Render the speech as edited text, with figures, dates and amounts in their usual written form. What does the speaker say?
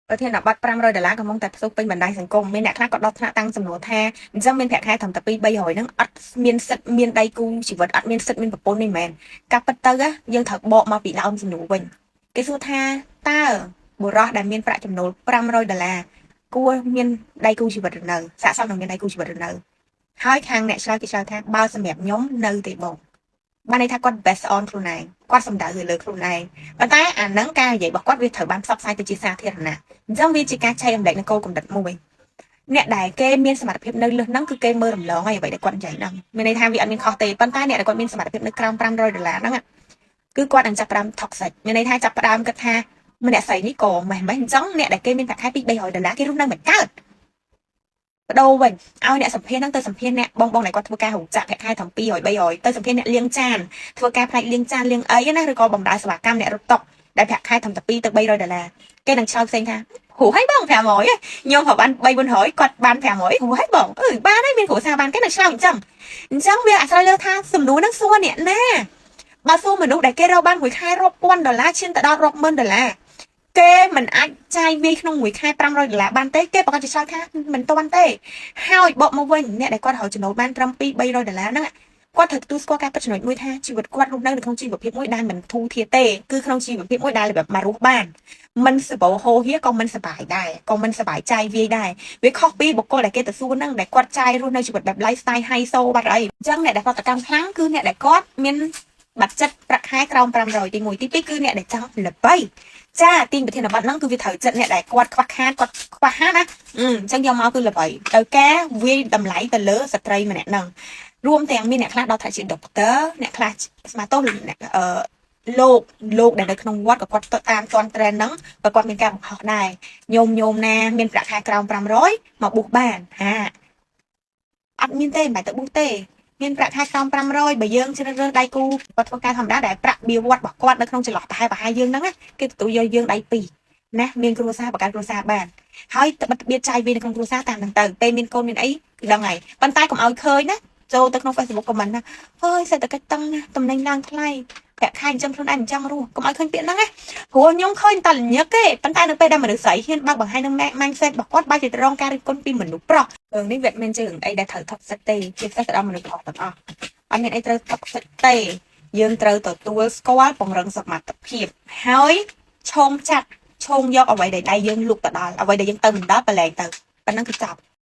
ប្រធានបទ$500កំពុងតែផ្ទុះពេញបណ្ដាញសង្គមមានអ្នកខ្លះក៏ដុតថ្នាក់តាំងសំណួរថាអញ្ចឹងមានប្រាក់ខែត្រឹមតែ2-300ហ្នឹងអត់មានសិទ្ធិមានដៃគូជីវិតអត់មានសិទ្ធិមានប្រពន្ធនេះមែនកាប់ពិតទៅយើងត្រូវបកមកពីដើមសំណួរវិញគេសួរថាតើបុរសដែលមានប្រាក់ចំណូល$500គួរមានដៃគូជីវិតឬនៅស័ក្តិសមនឹងមានដៃគូជីវិតឬនៅហើយខាងអ្នកឆ្លើយគេឆ្លើយថាបើសម្រាប់ខ្ញុំនៅទេបងបានន័យថាគាត់ best on ខ្លួនឯងគាត់សំដៅលើខ្លួនឯងប៉ុន្តែអាហ្នឹងការនិយាយរបស់គាត់វាត្រូវបានផ្សព្វផ្សាយទៅជាសាធារណៈអញ្ចឹងវាជាការចែករំលែកនៅគោលគំនិតមួយអ្នកដែលគេមានសមត្ថភាពនៅលើហ្នឹងគឺគេមើលរំលងហើយអ្វីដែលគាត់និយាយហ្នឹងមានន័យថាវាអត់មានខុសទេប៉ុន្តែអ្នកដែលគាត់មានសមត្ថភាពនៅក្រោម$500ហ្នឹងគឺគាត់នឹងចាប់ផ្ដើម toxic មានន័យថាចាប់ផ្ដើមគិតថាម្នាក់ស្រីនេះក៏មិនអញ្ចឹងអ្នកដែលគេមានប្រាក់ខែ$200-300គេរស់នៅមិនកើតបដូរវិញឲ្យអ្នកសម្ភារហ្នឹងទៅសម្ភារអ្នកបងដែលគាត់ធ្វើការរោងចក្រប្រាក់ខែត្រឹម200-300ទៅសម្ភារអ្នកលាងចានធ្វើការផ្នែកលាងចានលាងអីណាឬក៏បម្រើសេវាកម្មអ្នករត់តុដែលប្រាក់ខែត្រឹមតែ$200-300គេនឹងឆ្លើយផ្សេងថាហូរឲ្យបង500ខ្ញុំក៏បាន3-400គាត់បាន500ហូរឲ្យបងបានហើយមានគ្រួសារបានគេនឹងឆ្លើយអញ្ចឹងវាអាស្រ័យលើថាសំណួរហ្នឹងសួរអ្នកណាបើសួរមនុស្សដែលគេរកបានមួយខែរាប់$1000ឈានទៅដល់រាប់$10000គេមិនអាចចាយវាយក្នុងមួយខែ$500បានទេគេប្រកាសជាឆ្លើយថាមិនទាន់ទេហើយបកមកវិញអ្នកដែលគាត់រកចំណូលបានត្រឹម$200-300ហ្នឹងគាត់ត្រូវទទួលស្គាល់ការពិតចំណុចមួយថាជីវិតគាត់រស់នៅក្នុងជីវភាពមួយដែលមិនធូរធារទេគឺក្នុងជីវភាពមួយដែលแบบមករស់បានមិនសបោហោហៀក៏មិនសบายដែរក៏មិនសบายចាយវាយដែរវាខុសពីបុគ្គលដែលគេទៅសួរហ្នឹងដែលគាត់ចាយរស់នៅជីវិតបែប lifestyle high so បាត់អីអញ្ចឹងអ្នកដែលប្រតិកម្មខ្លាំងគឺអ្នកដែលគាត់មានបាត់ចិត្តប្រាក់ខែក្រោម500ទី1ទី2គឺអ្នកដែលចង់ល្បីចាទីប្រធានបទហ្នឹងគឺវាត្រូវចិត្តអ្នកដែលគាត់ខ្វះខាតគាត់ខ្វះហាតណាអញ្ចឹងយកមកគឺល្បីទៅការវាយតម្លៃទៅលើស្ត្រីម្នាក់ហ្នឹងរួមទាំងមានអ្នកខ្លះដល់ថ្នាក់ជាដុកទ័រអ្នកខ្លះស្មាតោអ្នកលោកដែលនៅក្នុងវត្តក៏គាត់តាមទាន់ trend ហ្នឹងក៏គាត់មានការបង្ហោះដែរញោមណាមានប្រាក់ខែក្រោម500មកបួសបានអត់មានទេមិនបាច់ទៅបួសទេមានប្រាក់ខែក្រោម500បើយើងជ្រើសរើសដៃគូគាត់ធ្វើការធម្មតាដែលប្រាក់បៀវត្តរបស់គាត់នៅក្នុងចន្លោះប្រហែលយើងហ្នឹងគេទទួលយកយើងដៃពីរណាមានគ្រួសារបង្កើតគ្រួសារបានហើយត្បិតត្បៀតចាយវានៅក្នុងគ្រួសារតាមហ្នឹងទៅពេលមានកូនមានអីគឺដឹងហើយប៉ុន្តែកុំឲ្យឃើញណាចូលទៅក្នុង Facebook comment ណាអើយសេដ្ឋកិច្ចតឹងណាតំណែងឡើងថ្លៃប្រាក់ខែអញ្ចឹងខ្លួនឯងមិនចង់រស់កុំឲ្យឃើញពាក្យហ្នឹងណាព្រោះខ្ញុំឃើញតល្ញឹកទេប៉ុន្តែនៅពេលដែលមនុស្សស្រីហ៊ានបើកបង្ហាញនឹង mindset របស់គាត់បែរជារងការរិះគន់ពីមនុស្សប្រុសរឿងនេះវាមិនជារឿងអីដែលត្រូវថប់សិតទេជាពិសេសទៅដល់មនុស្សប្រុសទាំងអស់អត់មានអីត្រូវថប់សិតទេយើងត្រូវទទួលស្គាល់ពង្រឹងសមត្ថភាពហើយឈោងយកអ្វីដែលដៃយើងលុកទៅដល់អ្វីដែលយើងទៅមិនដល់ប្រឡែងទៅប៉ុណ្ណឹងគឺចប់